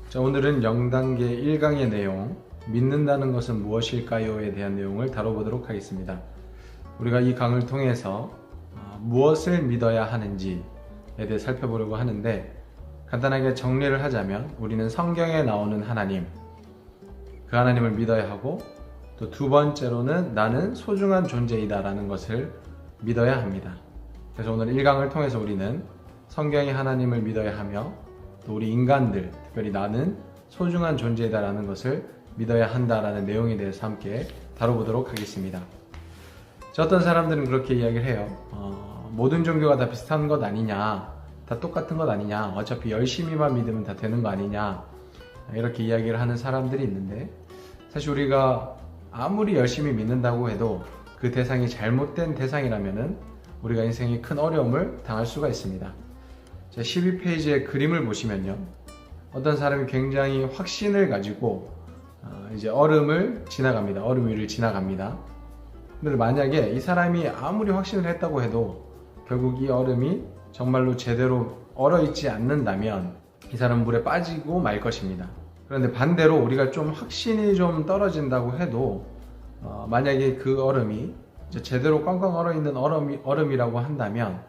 자, 오늘은 0단계 1강의 내용, 믿는다는 것은 무엇일까요?에 대한 내용을 다뤄보도록 하겠습니다. 우리가 이 강을 통해서 무엇을 믿어야 하는지에 대해 살펴보려고 하는데, 간단하게 정리를 하자면 우리는 성경에 나오는 하나님, 그 하나님을 믿어야 하고, 또 두 번째로는 나는 소중한 존재이다 라는 것을 믿어야 합니다. 그래서 오늘 1강을 통해서 우리는 성경의 하나님을 믿어야 하며, 또 우리 인간들, 특별히 나는 소중한 존재이다 라는 것을 믿어야 한다라는 내용에 대해서 함께 다뤄보도록 하겠습니다. 자, 어떤 사람들은 그렇게 이야기를 해요. 모든 종교가 다 비슷한 것 아니냐, 다 똑같은 것 아니냐, 어차피 열심히만 믿으면 다 되는 거 아니냐, 이렇게 이야기를 하는 사람들이 있는데, 사실 우리가 아무리 열심히 믿는다고 해도 그 대상이 잘못된 대상이라면 우리가 인생에 큰 어려움을 당할 수가 있습니다. 12페이지의 그림을 보시면요, 어떤 사람이 굉장히 확신을 가지고 이제 얼음을 지나갑니다. 얼음 위를 지나갑니다. 근데 만약에 이 사람이 아무리 확신을 했다고 해도 결국 이 얼음이 정말로 제대로 얼어있지 않는다면 이 사람은 물에 빠지고 말 것입니다. 그런데 반대로 우리가 좀 확신이 좀 떨어진다고 해도 만약에 그 얼음이 제대로 꽝꽝 얼어있는 얼음이라고 한다면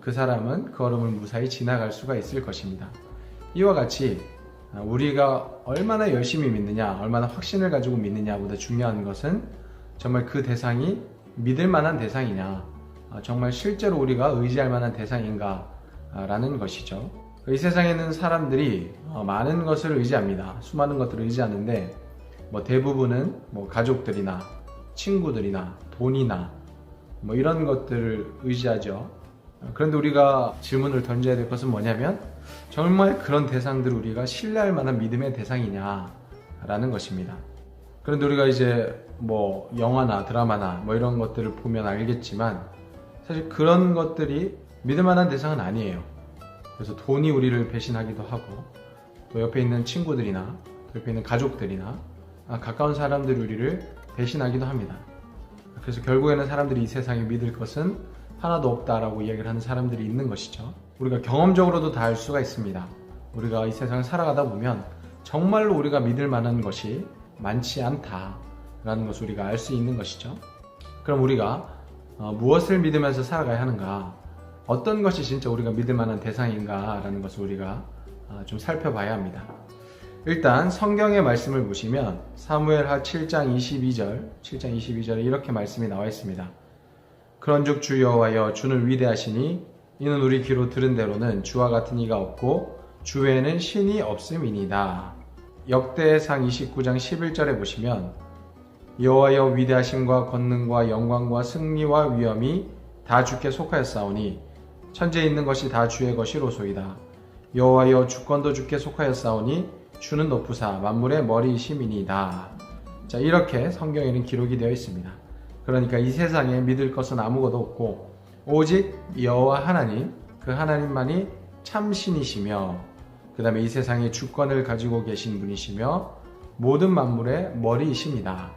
그 사람은 그 얼음을 무사히 지나갈 수가 있을 것입니다. 이와 같이 우리가 얼마나 열심히 믿느냐, 얼마나 확신을 가지고 믿느냐보다 중요한 것은 정말 그 대상이 믿을 만한 대상이냐, 정말 실제로 우리가 의지할 만한 대상인가 라는 것이죠. 이 세상에는 사람들이 많은 것을 의지합니다. 수많은 것들을 의지하는데 대부분은 가족들이나 친구들이나 돈이나 이런 것들을 의지하죠. 그런데 우리가 질문을 던져야 될 것은 뭐냐면, 정말 그런 대상들을 우리가 신뢰할 만한 믿음의 대상이냐 라는 것입니다. 그런데 우리가 이제 영화나 드라마나 이런 것들을 보면 알겠지만, 사실 그런 것들이 믿을 만한 대상은 아니에요. 그래서 돈이 우리를 배신하기도 하고, 또 옆에 있는 친구들이나 또 옆에 있는 가족들이나 가까운 사람들이 우리를 배신하기도 합니다. 그래서 결국에는 사람들이 이 세상에 믿을 것은 하나도 없다라고 이야기를 하는 사람들이 있는 것이죠. 우리가 경험적으로도 다 알 수가 있습니다. 우리가 이 세상을 살아가다 보면 정말로 우리가 믿을 만한 것이 많지 않다라는 것을 우리가 알 수 있는 것이죠. 그럼 우리가 무엇을 믿으면서 살아가야 하는가, 어떤 것이 진짜 우리가 믿을 만한 대상인가 라는 것을 우리가 좀 살펴봐야 합니다. 일단 성경의 말씀을 보시면 사무엘하 7장 22절에 이렇게 말씀이 나와 있습니다. 그런즉 주 여호와여, 주는 위대하시니 이는 우리 귀로 들은 대로는 주와 같은 이가 없고 주 외에는 신이 없음이니이다. 역대상 29장 11절에 보시면 여호와여, 위대하심과 권능과 영광과 승리와 위엄이 다 주께 속하였사오니 천지에 있는 것이 다 주의 것이로소이다. 여호와여, 주권도 주께 속하였사오니 주는 높으사 만물의 머리이심이니이다. 자, 이렇게 성경에는 기록이 되어 있습니다. 그러니까 이 세상에 믿을 것은 아무것도 없고 오직 여호와 하나님, 그 하나님만이 참신이시며, 그 다음에 이 세상에 주권을 가지고 계신 분이시며 모든 만물의 머리이십니다.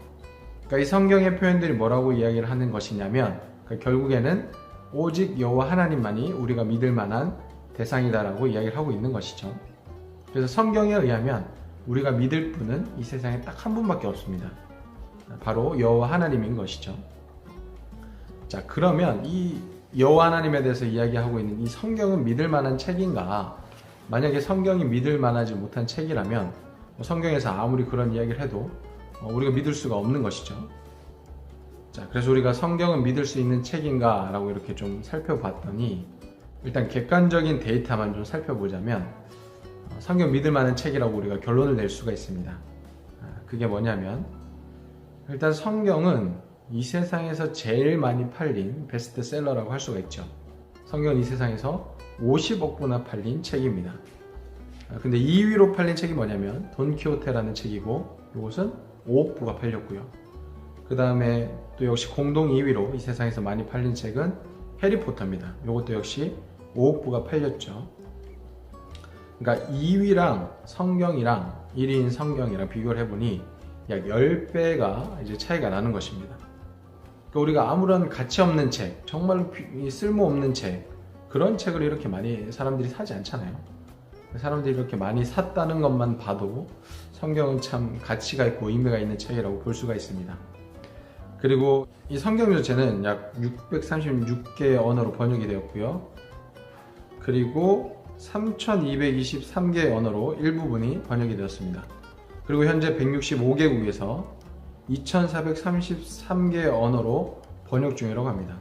그러니까 이 성경의 표현들이 뭐라고 이야기를 하는 것이냐면, 결국에는 오직 여호와 하나님만이 우리가 믿을 만한 대상이다라고 이야기를 하고 있는 것이죠. 그래서 성경에 의하면 우리가 믿을 분은 이 세상에 딱 한 분밖에 없습니다. 바로 여호와 하나님인 것이죠. 자, 그러면 이 여호와 하나님에 대해서 이야기하고 있는 이 성경은 믿을 만한 책인가? 만약에 성경이 믿을 만하지 못한 책이라면 성경에서 아무리 그런 이야기를 해도 우리가 믿을 수가 없는 것이죠. 자, 그래서 우리가 성경은 믿을 수 있는 책인가? 라고 이렇게 좀 살펴봤더니, 일단 객관적인 데이터만 좀 살펴보자면 성경 믿을 만한 책이라고 우리가 결론을 낼 수가 있습니다. 그게 뭐냐면, 일단 성경은 이 세상에서 제일 많이 팔린 베스트셀러라고 할 수가 있죠. 성경은 이 세상에서 50억 부나 팔린 책입니다. 근데 2위로 팔린 책이 뭐냐면 돈키호테라는 책이고, 이것은 5억 부가 팔렸고요. 그 다음에 또 역시 공동 2위로 이 세상에서 많이 팔린 책은 해리포터입니다. 이것도 역시 5억 부가 팔렸죠. 그러니까 2위랑 성경이랑 1위인 성경이랑 비교를 해보니 약 10배가 이제 차이가 나는 것입니다. 그러니까 우리가 아무런 가치 없는 책, 정말로 쓸모없는 책, 그런 책을 이렇게 많이 사람들이 사지 않잖아요. 사람들이 이렇게 많이 샀다는 것만 봐도 성경은 참 가치가 있고 의미가 있는 책이라고 볼 수가 있습니다. 그리고 이 성경 전체는 약 636개의 언어로 번역이 되었고요. 그리고 3223개의 언어로 일부분이 번역이 되었습니다. 그리고 현재 165개국에서 2433개의 언어로 번역 중이라고 합니다.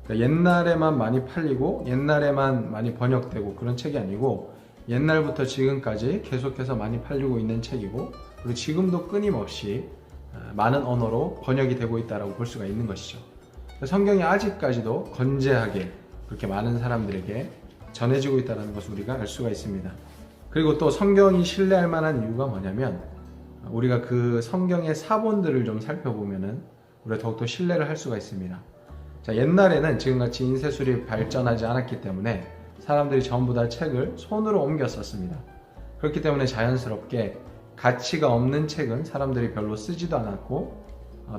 그러니까 옛날에만 많이 팔리고 옛날에만 많이 번역되고 그런 책이 아니고 옛날부터 지금까지 계속해서 많이 팔리고 있는 책이고, 그리고 지금도 끊임없이 많은 언어로 번역이 되고 있다고 볼 수가 있는 것이죠. 성경이 아직까지도 건재하게 그렇게 많은 사람들에게 전해지고 있다는 것을 우리가 알 수가 있습니다. 그리고 또 성경이 신뢰할 만한 이유가 뭐냐면, 우리가 그 성경의 사본들을 좀 살펴보면은 우리가 더욱더 신뢰를 할 수가 있습니다. 자, 옛날에는 지금같이 인쇄술이 발전하지 않았기 때문에 사람들이 전부 다 책을 손으로 옮겨 썼습니다. 그렇기 때문에 자연스럽게 가치가 없는 책은 사람들이 별로 쓰지도 않았고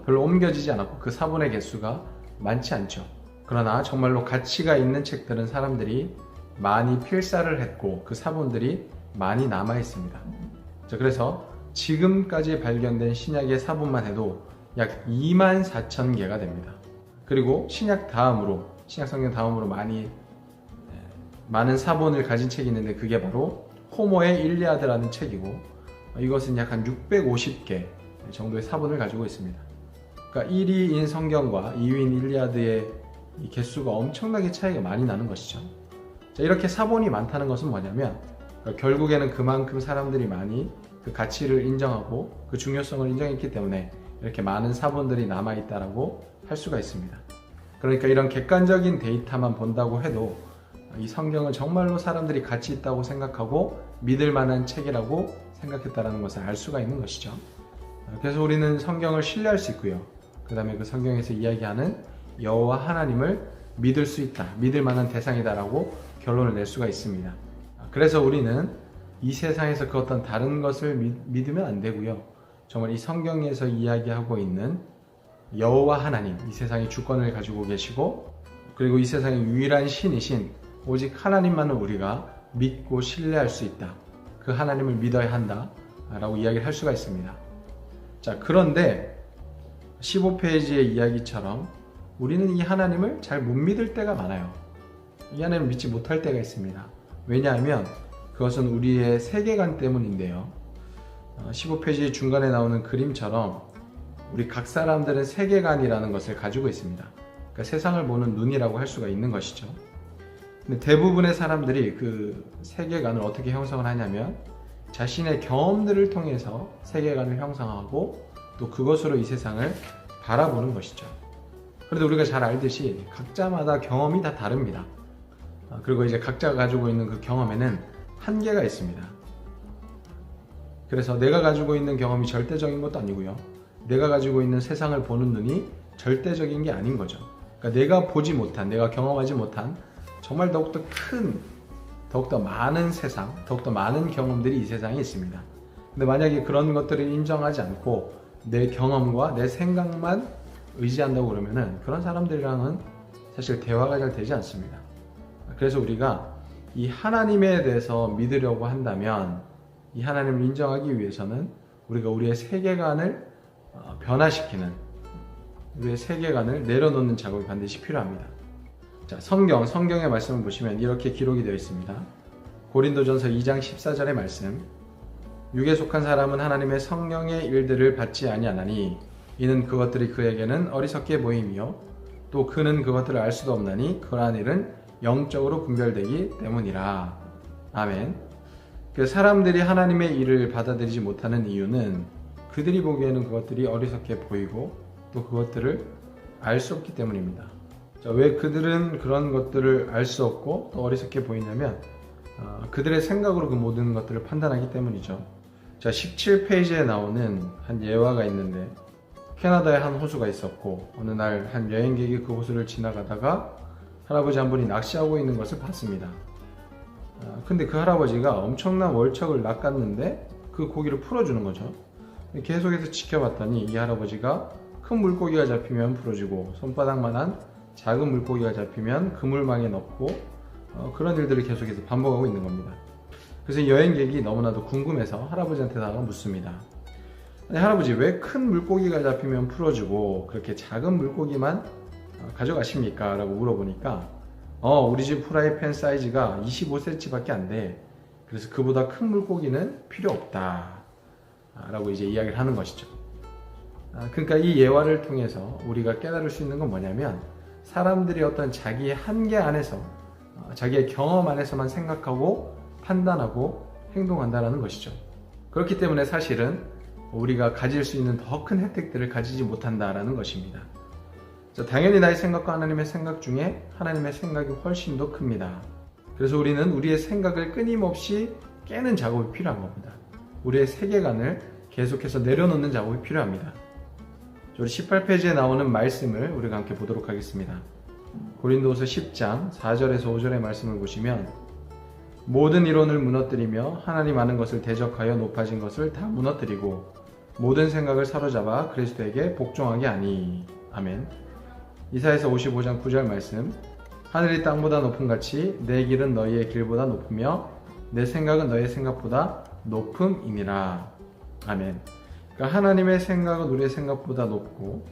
별로 옮겨지지 않았고 그 사본의 개수가 많지 않죠. 그러나 정말로 가치가 있는 책들은 사람들이 많이 필사를 했고 그 사본들이 많이 남아 있습니다. 자, 그래서 지금까지 발견된 신약의 사본만 해도 약 24,000개가 됩니다. 그리고 신약 성경 다음으로 많은 사본을 가진 책이 있는데 그게 바로 호모의 일리아드라는 책이고, 이것은 약 한 650개 정도의 사본을 가지고 있습니다. 그러니까 1위인 성경과 2위인 일리아드의 이 개수가 엄청나게 차이가 많이 나는 것이죠. 자, 이렇게 사본이 많다는 것은 뭐냐면 결국에는 그만큼 사람들이 많이 그 가치를 인정하고 그 중요성을 인정했기 때문에 이렇게 많은 사본들이 남아있다라고 할 수가 있습니다. 그러니까 이런 객관적인 데이터만 본다고 해도 이 성경은 정말로 사람들이 가치 있다고 생각하고 믿을 만한 책이라고 생각했다는 것을 알 수가 있는 것이죠. 그래서 우리는 성경을 신뢰할 수 있고요. 그 다음에 그 성경에서 이야기하는 여호와 하나님을 믿을 수 있다, 믿을 만한 대상이다라고 결론을 낼 수가 있습니다. 그래서 우리는 이 세상에서 그 어떤 다른 것을 믿으면 안 되고요. 정말 이 성경에서 이야기하고 있는 여호와 하나님, 이 세상의 주권을 가지고 계시고, 그리고 이 세상의 유일한 신이신 오직 하나님만을 우리가 믿고 신뢰할 수 있다, 그 하나님을 믿어야 한다 라고 이야기를 할 수가 있습니다. 자, 그런데 15페이지의 이야기처럼 우리는 이 하나님을 잘 못 믿을 때가 많아요. 이 하나님을 믿지 못할 때가 있습니다. 왜냐하면 그것은 우리의 세계관 때문인데요. 15페이지 중간에 나오는 그림처럼 우리 각 사람들은 세계관이라는 것을 가지고 있습니다. 그러니까 세상을 보는 눈이라고 할 수가 있는 것이죠. 근데 대부분의 사람들이 그 세계관을 어떻게 형성을 하냐면 자신의 경험들을 통해서 세계관을 형성하고 또 그것으로 이 세상을 바라보는 것이죠. 그런데 우리가 잘 알듯이 각자마다 경험이 다 다릅니다. 그리고 이제 각자가 가지고 있는 그 경험에는 한계가 있습니다. 그래서 내가 가지고 있는 경험이 절대적인 것도 아니고요. 내가 가지고 있는 세상을 보는 눈이 절대적인 게 아닌 거죠. 그러니까 내가 보지 못한, 내가 경험하지 못한 정말 더욱더 큰, 더욱더 많은 세상, 더욱더 많은 경험들이 이 세상에 있습니다. 근데 만약에 그런 것들을 인정하지 않고 내 경험과 내 생각만 의지한다고 그러면은 그런 사람들이랑은 사실 대화가 잘 되지 않습니다. 그래서 우리가 이 하나님에 대해서 믿으려고 한다면 이 하나님을 인정하기 위해서는 우리가 우리의 세계관을 변화시키는, 우리의 세계관을 내려놓는 작업이 반드시 필요합니다. 자, 성경의 말씀을 보시면 이렇게 기록이 되어 있습니다. 고린도전서 2장 14절의 말씀, 육에 속한 사람은 하나님의 성령의 일들을 받지 아니하나니 이는 그것들이 그에게는 어리석게 보임이요 또 그는 그것들을 알 수도 없나니 그러한 일은 영적으로 분별되기 때문이라. 아멘. 그 사람들이 하나님의 일을 받아들이지 못하는 이유는 그들이 보기에는 그것들이 어리석게 보이고 또 그것들을 알 수 없기 때문입니다. 자, 왜 그들은 그런 것들을 알 수 없고 또 어리석게 보이냐면 그들의 생각으로 그 모든 것들을 판단하기 때문이죠. 자, 17페이지에 나오는 한 예화가 있는데, 캐나다에 한 호수가 있었고 어느 날 한 여행객이 그 호수를 지나가다가 할아버지 한 분이 낚시하고 있는 것을 봤습니다. 근데 그 할아버지가 엄청난 월척을 낚았는데 그 고기를 풀어주는 거죠. 계속해서 지켜봤더니 이 할아버지가 큰 물고기가 잡히면 풀어주고 손바닥만한 작은 물고기가 잡히면 그물망에 넣고 그런 일들을 계속해서 반복하고 있는 겁니다. 그래서 여행객이 너무나도 궁금해서 할아버지한테다가 묻습니다. 아니, 할아버지, 왜 큰 물고기가 잡히면 풀어주고 그렇게 작은 물고기만 가져가십니까? 라고 물어보니까 우리 집 프라이팬 사이즈가 25cm밖에 안 돼. 그래서 그보다 큰 물고기는 필요 없다 라고 이제 이야기를 하는 것이죠. 그러니까 이 예화를 통해서 우리가 깨달을 수 있는 건 뭐냐면, 사람들이 어떤 자기의 한계 안에서 자기의 경험 안에서만 생각하고 판단하고 행동한다는 것이죠. 그렇기 때문에 사실은 우리가 가질 수 있는 더 큰 혜택들을 가지지 못한다는 것입니다. 당연히 나의 생각과 하나님의 생각 중에 하나님의 생각이 훨씬 더 큽니다. 그래서 우리는 우리의 생각을 끊임없이 깨는 작업이 필요한 겁니다. 우리의 세계관을 계속해서 내려놓는 작업이 필요합니다. 우리 18페이지에 나오는 말씀을 우리가 함께 보도록 하겠습니다. 고린도후서 10장 4절에서 5절의 말씀을 보시면, 모든 이론을 무너뜨리며 하나님 아는 것을 대적하여 높아진 것을 다 무너뜨리고 모든 생각을 사로잡아 그리스도에게 복종하게 하니. 아멘. 이사야서 55장 9절 말씀, 하늘이 땅보다 높음 같이 내 길은 너희의 길보다 높으며 내 생각은 너희의 생각보다 높음이니라. 아멘. 그러니까 하나님의 생각은 우리의 생각보다 높고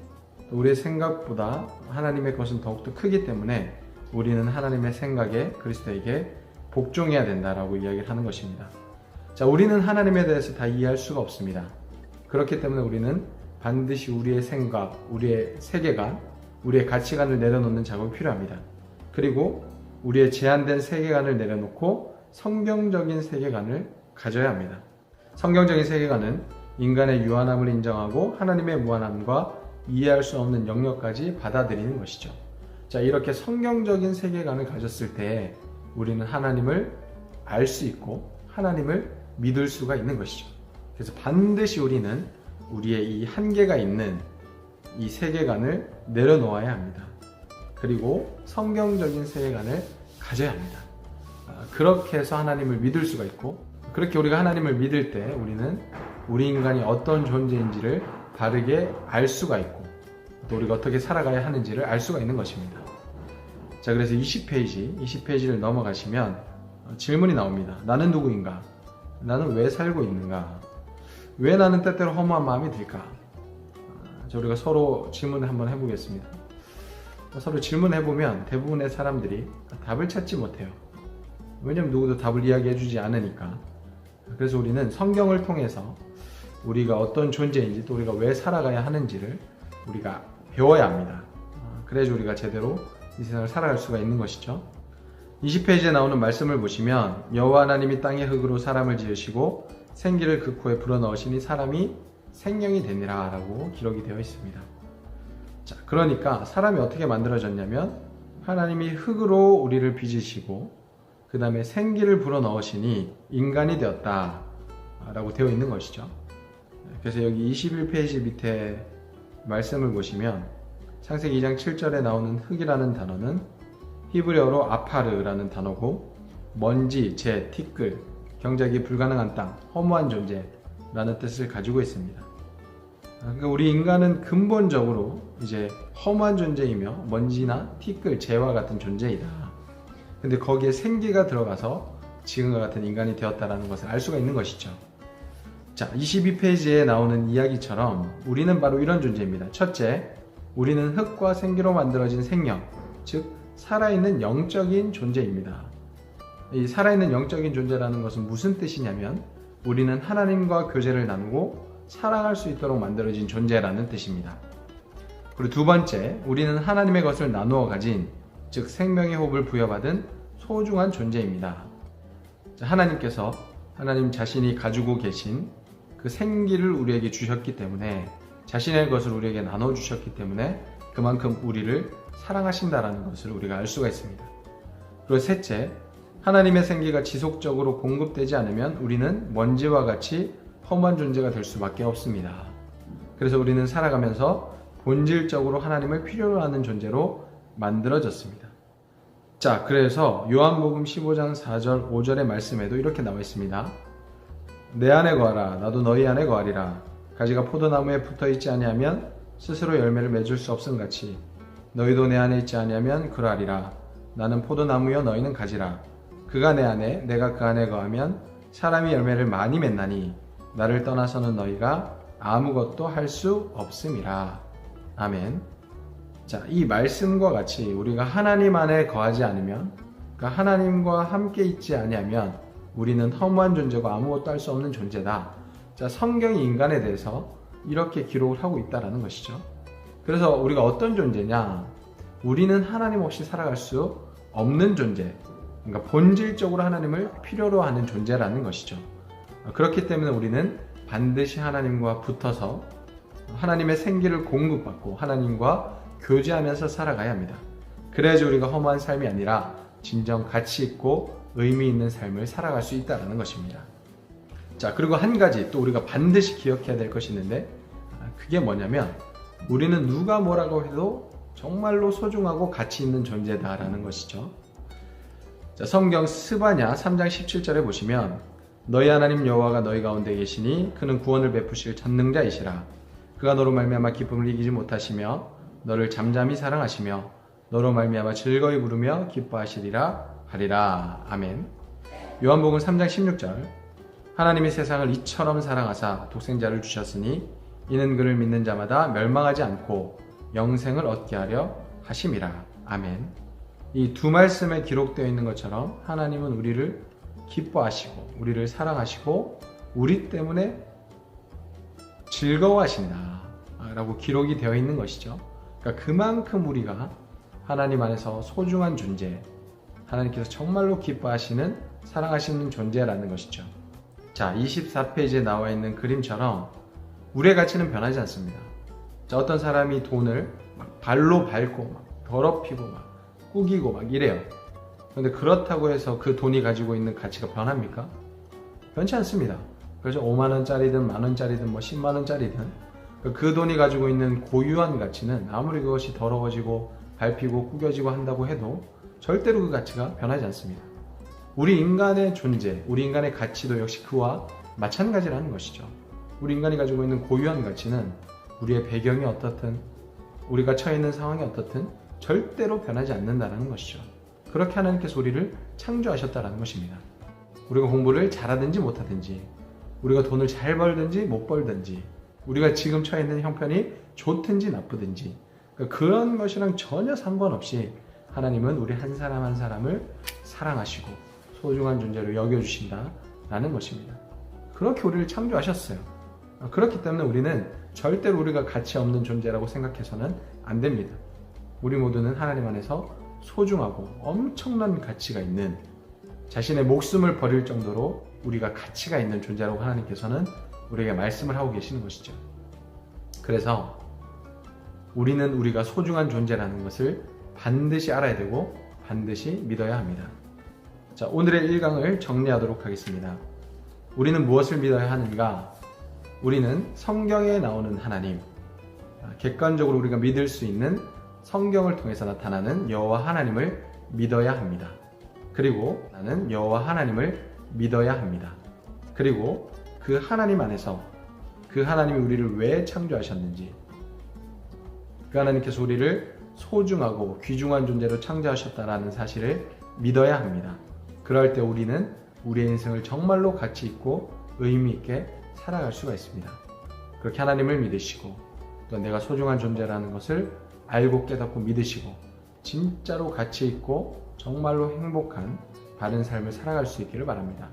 우리의 생각보다 하나님의 것은 더욱더 크기 때문에 우리는 하나님의 생각에 그리스도에게 복종해야 된다라고 이야기를 하는 것입니다. 우리는 하나님에 대해서 다 이해할 수가 없습니다. 그렇기 때문에 우리는 반드시 우리의 생각, 우리의 세계관, 우리의 가치관을 내려놓는 작업이 필요합니다. 그리고 우리의 제한된 세계관을 내려놓고 성경적인 세계관을 가져야 합니다. 성경적인 세계관은 인간의 유한함을 인정하고 하나님의 무한함과 이해할 수 없는 영역까지 받아들이는 것이죠. 이렇게 성경적인 세계관을 가졌을 때 우리는 하나님을 알 수 있고 하나님을 믿을 수가 있는 것이죠. 그래서 반드시 우리는 우리의 이 한계가 있는 이 세계관을 내려놓아야 합니다. 그리고 성경적인 세계관을 가져야 합니다. 그렇게 해서 하나님을 믿을 수가 있고, 그렇게 우리가 하나님을 믿을 때 우리는 우리 인간이 어떤 존재인지를 바르게 알 수가 있고 또 우리가 어떻게 살아가야 하는지를 알 수가 있는 것입니다. 그래서 20페이지를 넘어가시면 질문이 나옵니다. 나는 누구인가? 나는 왜 살고 있는가? 왜 나는 때때로 허무한 마음이 들까? 우리가 서로 질문을 한번 해보겠습니다. 서로 질문해보면 대부분의 사람들이 답을 찾지 못해요. 왜냐면 누구도 답을 이야기해주지 않으니까. 그래서 우리는 성경을 통해서 우리가 어떤 존재인지 또 우리가 왜 살아가야 하는지를 우리가 배워야 합니다. 그래야지 우리가 제대로 이 세상을 살아갈 수가 있는 것이죠. 20페이지에 나오는 말씀을 보시면, 여호와 하나님이 땅의 흙으로 사람을 지으시고 생기를 그 코에 불어넣으시니 사람이 생명이 되니라 라고 기록이 되어 있습니다. 그러니까 사람이 어떻게 만들어졌냐면, 하나님이 흙으로 우리를 빚으시고 그 다음에 생기를 불어넣으시니 인간이 되었다 라고 되어 있는 것이죠. 그래서 여기 21페이지 밑에 말씀을 보시면 창세기 2장 7절에 나오는 흙이라는 단어는 히브리어로 아파르라는 단어고, 먼지, 재, 티끌, 경작이 불가능한 땅, 허무한 존재라는 뜻을 가지고 있습니다. 그러니까 우리 인간은 근본적으로 이제 허무한 존재이며 먼지나 티끌, 재와 같은 존재이다. 근데 거기에 생기가 들어가서 지금과 같은 인간이 되었다는 것을 알 수가 있는 것이죠. 22페이지에 나오는 이야기처럼 우리는 바로 이런 존재입니다. 첫째, 우리는 흙과 생기로 만들어진 생명, 즉 살아있는 영적인 존재입니다. 이 살아있는 영적인 존재라는 것은 무슨 뜻이냐면, 우리는 하나님과 교제를 나누고 사랑할 수 있도록 만들어진 존재라는 뜻입니다. 그리고 두 번째, 우리는 하나님의 것을 나누어 가진, 즉 생명의 호흡을 부여받은 소중한 존재입니다. 하나님께서 하나님 자신이 가지고 계신 그 생기를 우리에게 주셨기 때문에, 자신의 것을 우리에게 나눠주셨기 때문에 그만큼 우리를 사랑하신다는 것을 우리가 알 수가 있습니다. 그리고 셋째, 하나님의 생기가 지속적으로 공급되지 않으면 우리는 먼지와 같이 허무한 존재가 될 수밖에 없습니다. 그래서 우리는 살아가면서 본질적으로 하나님을 필요로 하는 존재로 만들어졌습니다. 그래서 요한복음 15장 4절 5절의 말씀에도 이렇게 나와 있습니다. 내 안에 거하라, 나도 너희 안에 거하리라. 가지가 포도나무에 붙어있지 아니하면 스스로 열매를 맺을 수 없음같이 너희도 내 안에 있지 아니하면 그러하리라. 나는 포도나무여 너희는 가지라. 그가 내 안에 내가 그 안에 거하면 사람이 열매를 많이 맺나니 나를 떠나서는 너희가 아무것도 할 수 없음이라. 아멘. 자, 이 말씀과 같이 우리가 하나님 안에 거하지 않으면, 그러니까 하나님과 함께 있지 아니하면 우리는 허무한 존재고 아무것도 할 수 없는 존재다. 자, 성경이 인간에 대해서 이렇게 기록을 하고 있다는 것이죠. 그래서 우리가 어떤 존재냐? 우리는 하나님 없이 살아갈 수 없는 존재, 그러니까 본질적으로 하나님을 필요로 하는 존재라는 것이죠. 그렇기 때문에 우리는 반드시 하나님과 붙어서 하나님의 생기를 공급받고 하나님과 교제하면서 살아가야 합니다. 그래야지 우리가 허무한 삶이 아니라 진정 가치 있고 의미 있는 삶을 살아갈 수 있다는 것입니다. 자, 그리고 한 가지 또 우리가 반드시 기억해야 될 것이 있는데, 그게 뭐냐면 우리는 누가 뭐라고 해도 정말로 소중하고 가치 있는 존재다라는 것이죠. 자, 성경 스바냐 3장 17절에 보시면 너희 하나님 여호와가 너희 가운데 계시니 그는 구원을 베푸실 전능자이시라. 그가 너로 말미암아 기쁨을 이기지 못하시며 너를 잠잠히 사랑하시며 너로 말미암아 즐거이 부르며 기뻐하시리라 하리라. 아멘. 요한복음 3장 16절 하나님이 세상을 이처럼 사랑하사 독생자를 주셨으니 이는 그를 믿는 자마다 멸망하지 않고 영생을 얻게 하려 하심이라. 아멘. 이 두 말씀에 기록되어 있는 것처럼 하나님은 우리를 기뻐하시고 우리를 사랑하시고 우리 때문에 즐거워하신다 라고 기록이 되어 있는 것이죠. 그러니까 그만큼 우리가 하나님 안에서 소중한 존재, 하나님께서 정말로 기뻐하시는 사랑하시는 존재라는 것이죠. 자, 24페이지에 나와 있는 그림처럼 우리의 가치는 변하지 않습니다. 자, 어떤 사람이 돈을 막 발로 밟고 막 더럽히고 막 꾸기고 막 이래요. 그런데 그렇다고 해서 그 돈이 가지고 있는 가치가 변합니까? 변치 않습니다. 그래서 5만원짜리든 만원짜리든 뭐 10만원짜리든 그 돈이 가지고 있는 고유한 가치는 아무리 그것이 더러워지고 밟히고 구겨지고 한다고 해도 절대로 그 가치가 변하지 않습니다. 우리 인간의 존재, 우리 인간의 가치도 역시 그와 마찬가지라는 것이죠. 우리 인간이 가지고 있는 고유한 가치는 우리의 배경이 어떻든 우리가 처해 있는 상황이 어떻든 절대로 변하지 않는다는 것이죠. 그렇게 하나님께서 우리를 창조하셨다는 것입니다. 우리가 공부를 잘하든지 못하든지 우리가 돈을 잘 벌든지 못 벌든지 우리가 지금 처해 있는 형편이 좋든지 나쁘든지 그런 것이랑 전혀 상관없이 하나님은 우리 한 사람 한 사람을 사랑하시고 소중한 존재로 여겨주신다라는 것입니다. 그렇게 우리를 창조하셨어요. 그렇기 때문에 우리는 절대로 우리가 가치 없는 존재라고 생각해서는 안 됩니다. 우리 모두는 하나님 안에서 소중하고 엄청난 가치가 있는, 자신의 목숨을 버릴 정도로 우리가 가치가 있는 존재라고 하나님께서는 우리에게 말씀을 하고 계시는 것이죠. 그래서 우리는 우리가 소중한 존재라는 것을 반드시 알아야 되고 반드시 믿어야 합니다. 자, 오늘의 1강을 정리하도록 하겠습니다. 우리는 무엇을 믿어야 하는가? 우리는 성경에 나오는 하나님, 객관적으로 우리가 믿을 수 있는 성경을 통해서 나타나는 여호와 하나님을 믿어야 합니다. 그리고 나는 여호와 하나님을 믿어야 합니다. 그리고 그 하나님 안에서 그 하나님이 우리를 왜 창조하셨는지, 그 하나님께서 우리를 소중하고 귀중한 존재로 창조하셨다는 사실을 믿어야 합니다. 그럴 때 우리는 우리의 인생을 정말로 가치 있고 의미 있게 살아갈 수가 있습니다. 그렇게 하나님을 믿으시고 또 내가 소중한 존재라는 것을 알고 깨닫고 믿으시고 진짜로 가치 있고 정말로 행복한 바른 삶을 살아갈 수 있기를 바랍니다.